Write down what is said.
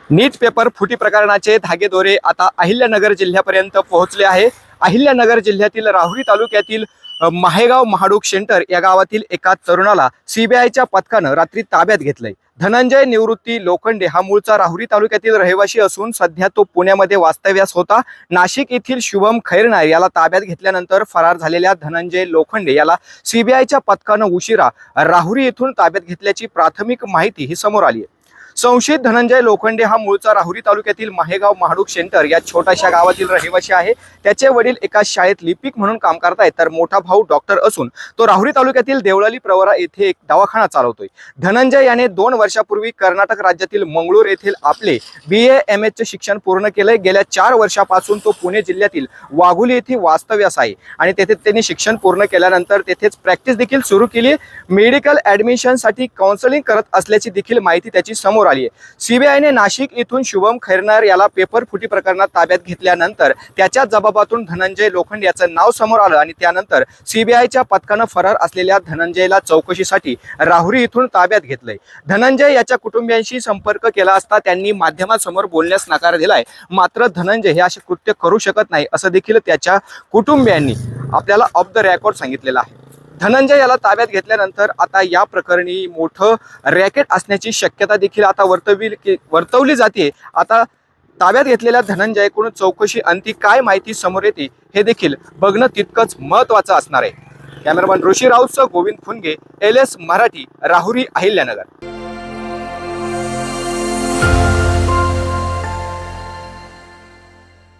नीट paper फुटी प्रकरणाचे धागेदोरे आता अहिल्यानगर जिल्ह्यापर्यंत पोहोचले आहे। अहिल्यानगर जिल्ह्यातील राहुरी तालुक्यातील माहेगाव महाडूक सेंटर या गावातील एका तरुणाला सीबीआयच्या पथकानं रात्री ताब्यात घेतलंय। धनंजय निवृत्ती लोखंडे हा मूळचा राहुरी तालुक्यातील रहिवासी असून सध्या तो पुण्यामध्ये वास्तव्यास होता। नाशिक येथील शुभम खैरनार याला ताब्यात घेतल्यानंतर फरार झालेल्या धनंजय लोखंडे याला सीबीआयच्या पथकानं उशिरा राहुरी येथून ताब्यात घेतल्याची प्राथमिक माहिती ही समोर आली आहे। संशयित धनंजय लोखंडे हा मूळचा राहुरी तालुक्यातील माहेगाव महाडूक सेंटर या छोट्याशा गावातील रहिवासी आहे। त्याचे वडील एका शाळेत लिपिक म्हणून काम करतायत, तर मोठा भाऊ डॉक्टर असून तो राहुरी तालुक्यातील देवळाली प्रवरा येथे एक दवाखाना चालवतोय। धनंजय याने 2 वर्षापूर्वी कर्नाटक राज्यातील मंगळूर येथील आपले BA-MS चे शिक्षण पूर्ण केले। गेल्या 4 वर्षापासून तो पुणे जिल्ह्यातील वाघोली येथे वास्तव्यास आहे आणि तेथे त्यांनी शिक्षण पूर्ण केल्यानंतर तेथेच प्रॅक्टिस देखील सुरू केली। मेडिकल ऍडमिशन साठी काउन्सिलिंग करत असल्याची देखील माहिती त्याची समोर आली आहे। सीबीआयने नाशिक येथून शुभम खैरनार याला पेपर फुटी प्रकरणात ताब्यात घेतल्यानंतर त्याच्या जबाबातून धनंजय लोखंडे याचं नाव समोर आलं आणि त्यानंतर सीबीआयच्या पथकानं फरार असलेल्या धनंजयला चौकशीसाठी राहुरी येथून ताब्यात घेतलंय। धनंजय याच्या कुटुंबियांशी संपर्क केला असता त्यांनी माध्यमांसमोर बोलण्यास नकार दिलाय। मात्र धनंजय हे असे कृत्य करू शकत नाही असं देखील त्याच्या कुटुंबियांनी आपल्याला ऑफ द रेकॉर्ड सांगितलेलं आहे। धनंजय याला ताब्यात घेतल्यानंतर आता या प्रकरणी मोठं रॅकेट असण्याची शक्यता देखील आता वर्तवली जाते। आता ताब्यात घेतलेल्या धनंजयकडून चौकशी अंती काय माहिती समोर येते हे देखील बघणं तितकंच महत्त्वाचं असणार आहे। कॅमेरामन ऋषी राऊतसह गोविंद फुनगे, LS मराठी, राहुरी, अहिल्यानगर।